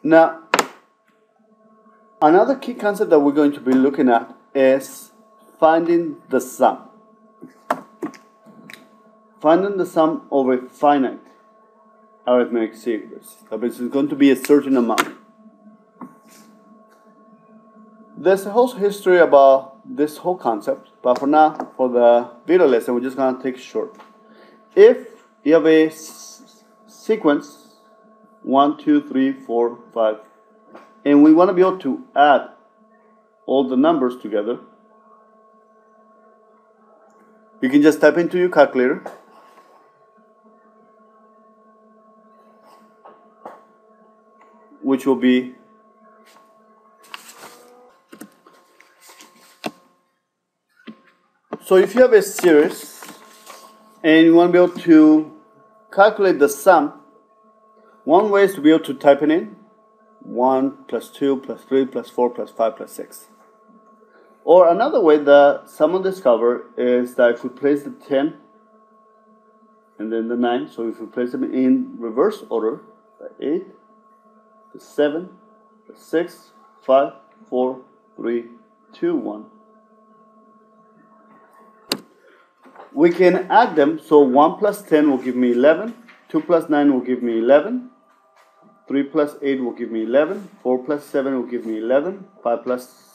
Now, another key concept that we're going to be looking at is finding the sum. Finding the sum of a finite arithmetic series. That means it's going to be a certain amount. There's a whole history about this whole concept, but for now, for the video lesson, we're just going to take it short. If you have a sequence 1, 2, 3, 4, 5, and we want to be able to add all the numbers together, you can just type into your calculator which will be so if you have a series and you want to be able to calculate the sum, one way is to be able to type it in 1 plus 2 plus 3 plus 4 plus 5 plus 6. Or another way that someone discovered is that if we place the 10 and then the 9, so if we place them in reverse order, the 8, the 7, the 6, 5, 4, 3, 2, 1. We can add them, so 1 plus 10 will give me 11, 2 plus 9 will give me 11, 3 plus 8 will give me 11, 4 plus 7 will give me 11, 5 plus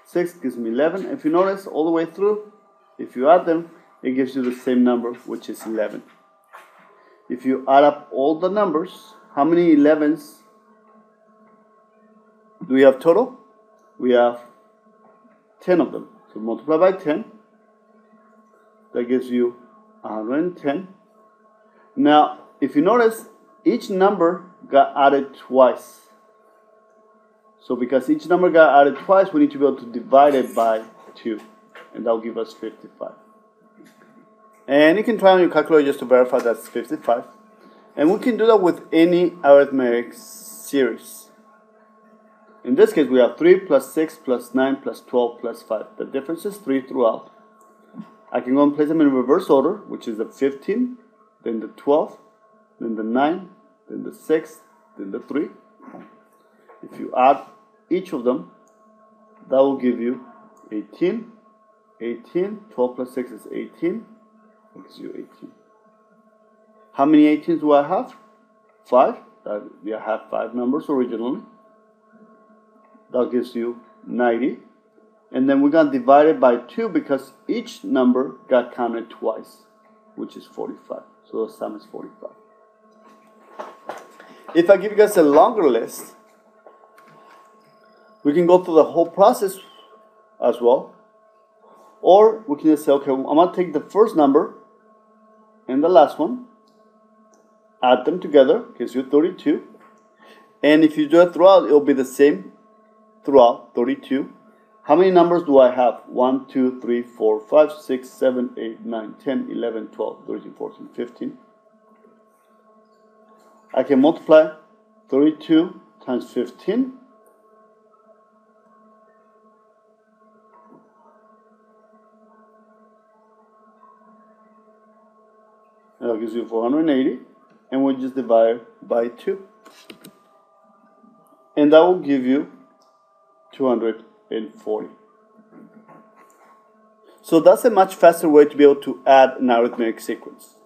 6 gives me 11. If you notice all the way through, if you add them, it gives you the same number, which is 11. If you add up all the numbers, how many 11s do we have total? We have 10 of them. So multiply by 10. That gives you 110. Now, if you notice, each number got added twice. So because each number got added twice, we need to be able to divide it by 2. And that will give us 55. And you can try on your calculator just to verify that's 55. And we can do that with any arithmetic series. In this case, we have 3 plus 6 plus 9 plus 12 plus 5. The difference is 3 throughout. I can go and place them in reverse order, which is the 15, then the 12, then the 9, then the 6, then the 3. If you add each of them, that will give you 18. 18, 12 plus 6 is 18. That gives you 18. How many 18s do I have? 5. I have 5 numbers originally. That gives you 90. And then we're going to divide it by 2 because each number got counted twice, which is 45. So the sum is 45. If I give you guys a longer list, we can go through the whole process as well. Or we can just say, okay, I'm going to take the first number and the last one, add them together, gives you 32. And if you do it throughout, it will be the same throughout, 32. How many numbers do I have? 1, 2, 3, 4, 5, 6, 7, 8, 9, 10, 11, 12, 13, 14, 15. I can multiply 32 times 15. And that gives you 480. And we just divide by 2. And that will give you 240. So that's a much faster way to be able to add an arithmetic series.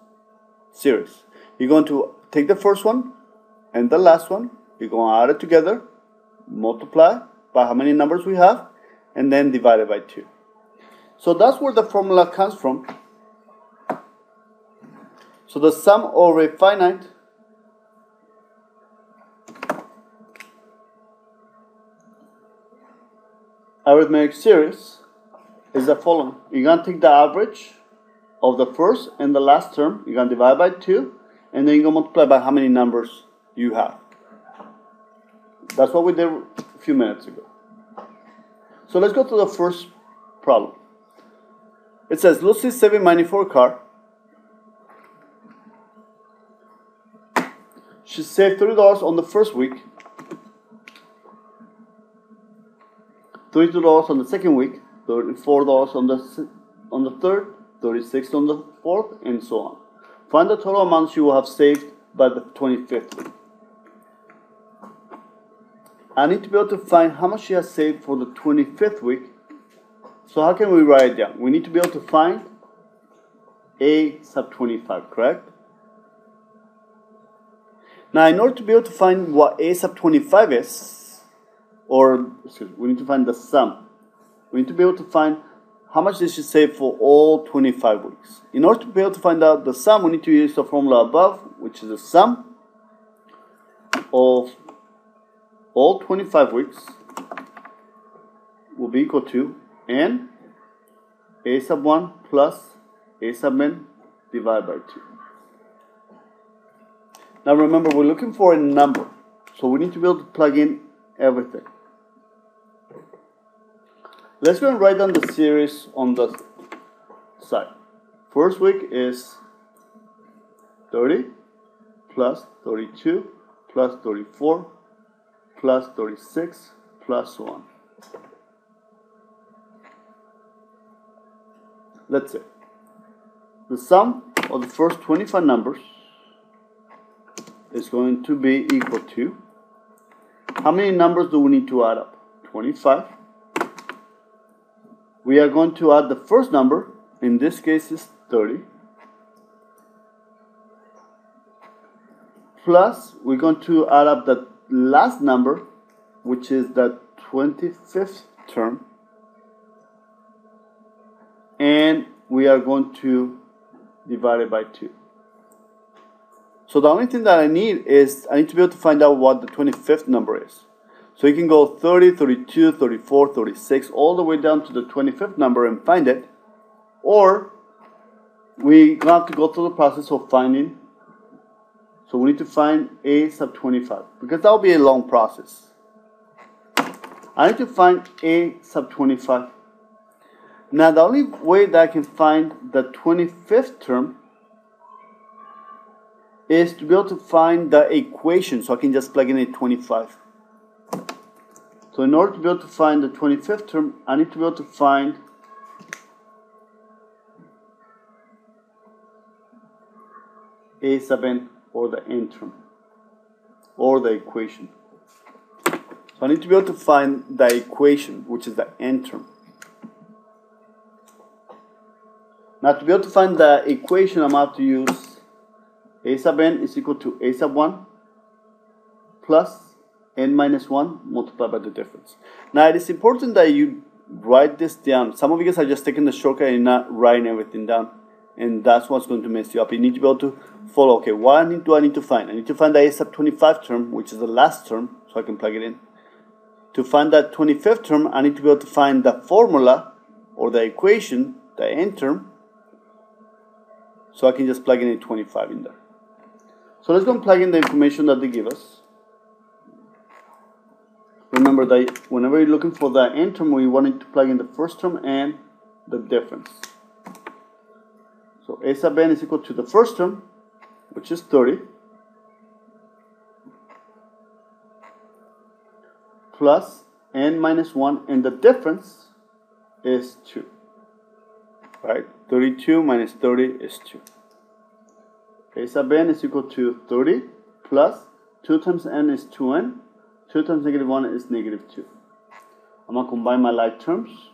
You're going to take the first one and the last one, you're going to add it together, multiply by how many numbers we have, and then divide it by 2. So that's where the formula comes from. So the sum of a finite arithmetic series is the following. You're going to take the average of the first and the last term. You're going to divide by 2. And then you're going to multiply by how many numbers you have. That's what we did a few minutes ago. So let's go to the first problem. It says Lucy's saving money for a car. She saved $30 on the first week, $32 on the second week, $34 on the third, $36 on the fourth, and so on. Find the total amounts you will have saved by the 25th week. I need to be able to find how much she has saved for the 25th week. So how can we write it down? We need to be able to find A sub 25, correct? Now, in order to be able to find what A sub 25 is, we need to find the sum. We need to be able to find how much did she save for all 25 weeks. In order to be able to find out the sum, we need to use the formula above, which is the sum of all 25 weeks will be equal to n A sub 1 plus A sub n divided by 2. Now remember, we're looking for a number, so we need to be able to plug in everything. Let's go and write down the series on the side. First week is 30 plus 32 plus 34 plus 36 plus 1. That's it. The sum of the first 25 numbers is going to be equal to, how many numbers do we need to add up? 25. We are going to add the first number, in this case is 30, plus we're going to add up the last number, which is the 25th term, and we are going to divide it by 2. So the only thing that I need is, I need to be able to find out what the 25th number is. So you can go 30, 32, 34, 36, all the way down to the 25th number and find it. Or we have to go through the process of finding. So we need to find A sub 25, because that will be a long process. I need to find A sub 25. Now the only way that I can find the 25th term is to be able to find the equation, so I can just plug in a 25. So in order to be able to find the 25th term, I need to be able to find A sub n, or the n term, or the equation. So I need to be able to find the equation, which is the n term. Now to be able to find the equation, I'm going to use A sub n is equal to A sub 1 plus n minus 1 multiplied by the difference. Now it is important that you write this down. Some of you guys are just taking the shortcut and not writing everything down, and that's what's going to mess you up. You need to be able to follow, okay, what do I need to find? I need to find the A sub 25 term, which is the last term, so I can plug it in. To find that 25th term, I need to be able to find the formula, or the equation, the n term, so I can just plug in a 25 in there. So let's go and plug in the information that they give us. Remember that whenever you're looking for the n term, we wanted to plug in the first term and the difference. So A sub n is equal to the first term, which is 30, plus n minus 1, and the difference is 2. Right? 32 minus 30 is 2. A sub n is equal to 30 plus 2 times n is 2n. 2 times negative 1 is negative 2. I'm going to combine my like terms.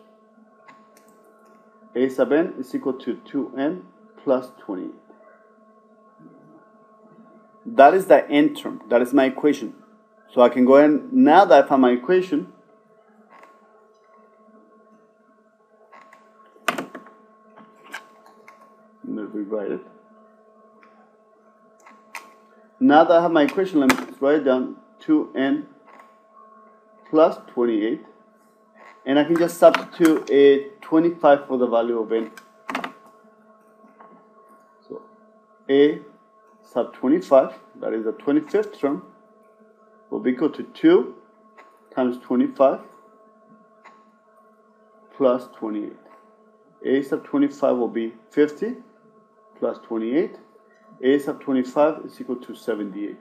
A sub n is equal to 2n plus 28. That is the n term. That is my equation. So I can go ahead, now that I found my equation, let me rewrite it. Now that I have my equation, let me write it down. 2n plus 28, and I can just substitute a 25 for the value of n. So A sub 25, that is the 25th term, will be equal to 2 times 25 plus 28. A sub 25 will be 50 plus 28. A sub 25 is equal to 78.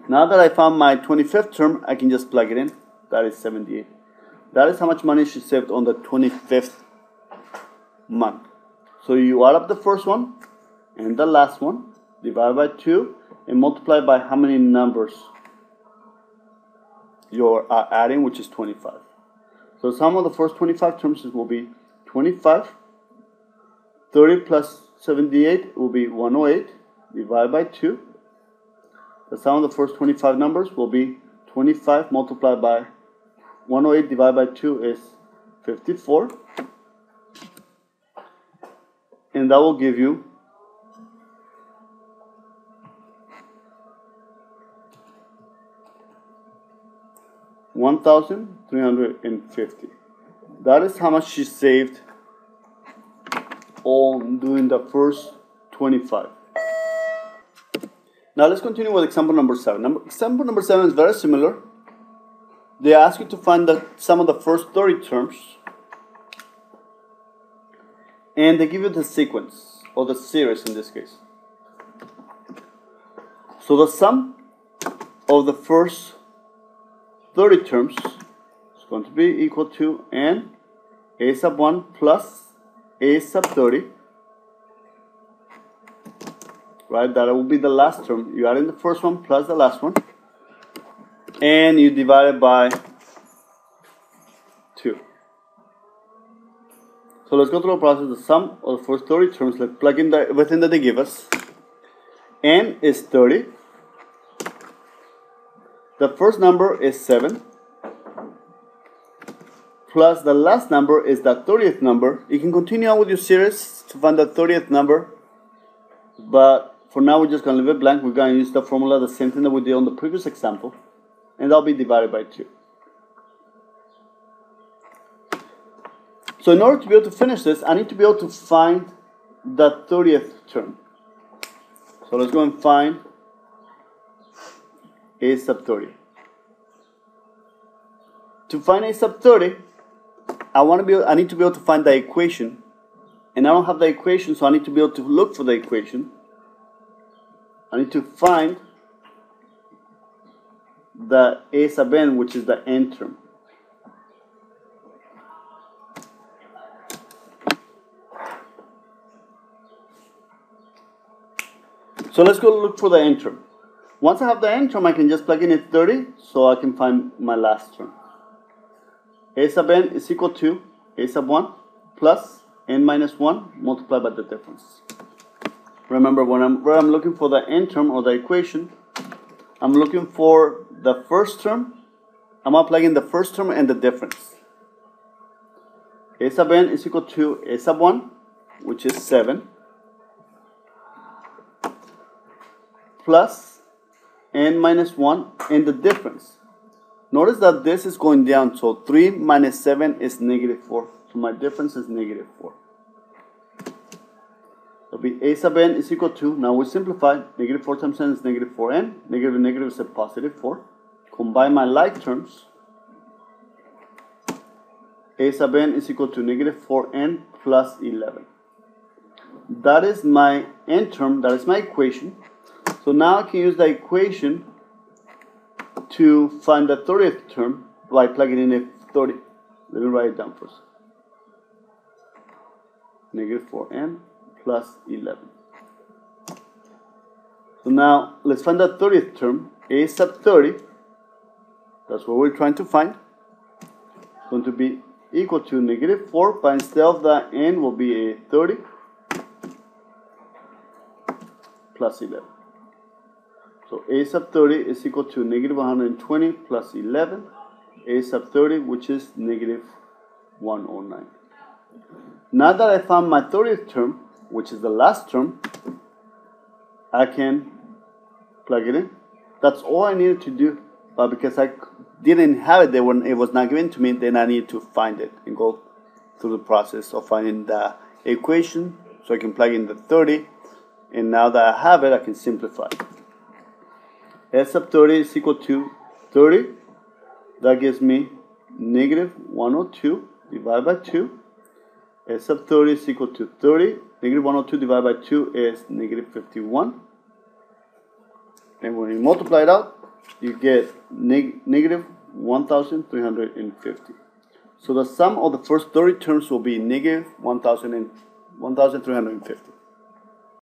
Now that I found my 25th term, I can just plug it in. That is 78. That is how much money she saved on the 25th month. So you add up the first one and the last one, divide by 2, and multiply by how many numbers you're adding, which is 25. So the sum of the first 25 terms will be 25. 30 plus 78 will be 108 divided by 2. The sum of the first 25 numbers will be 25 multiplied by 108 divided by 2 is 54. And that will give you 1,350. That is how much she saved on doing the first 25. Now let's continue with example number 7. Example number 7 is very similar. They ask you to find the sum of the first 30 terms, and they give you the sequence, or the series in this case. So the sum of the first 30 terms is going to be equal to n a sub 1 plus a sub 30. Right, that will be the last term. You add in the first one plus the last one, and you divide it by 2. So let's go through the process. The sum of the first 30 terms, let's plug in everything that they give us. N is 30. The first number is 7. Plus the last number is the 30th number. You can continue on with your series to find the 30th number, but for now, we're just going to leave it blank. We're going to use the formula, the same thing that we did on the previous example, and that'll be divided by 2. So in order to be able to finish this, I need to be able to find the 30th term. So let's go and find a sub 30. To find a sub 30, I need to be able to find the equation, and I don't have the equation, so I need to be able to look for the equation. I need to find the a sub n, which is the n term. So let's go look for the n term. Once I have the n term, I can just plug in it 30, so I can find my last term. A sub n is equal to a sub 1 plus n minus 1 multiplied by the difference. Remember, where I'm looking for the n term or the equation, I'm looking for the first term. I'm applying the first term and the difference. A sub n is equal to a sub 1, which is 7, plus n minus 1 and the difference. Notice that this is going down, so 3 minus 7 is negative 4. So my difference is negative 4. It'll be a sub n is equal to, now we simplify, negative 4 times n is negative 4n, negative and negative is a positive 4. Combine my like terms, a sub n is equal to negative 4n plus 11. That is my n term, that is my equation. So now I can use the equation to find the 30th term by plugging in a 30. Let me write it down first. Negative 4n plus 11. So now let's find the 30th term, a sub 30. That's what we're trying to find. It's going to be equal to negative 4, but instead of the n will be a 30 plus 11. So a sub 30 is equal to negative 120 plus 11, a sub 30, which is negative 109. Now that I found my 30th term, which is the last term, I can plug it in. That's all I needed to do. But because I didn't have it there when it was not given to me, then I need to find it and go through the process of finding the equation so I can plug in the 30. And now that I have it, I can simplify. S sub 30 is equal to 30. That gives me negative 102 divided by 2. S sub 30 is equal to 30. Negative 102 divided by 2 is negative 51. And when you multiply it out, you get negative 1,350. So the sum of the first 30 terms will be negative 1,350.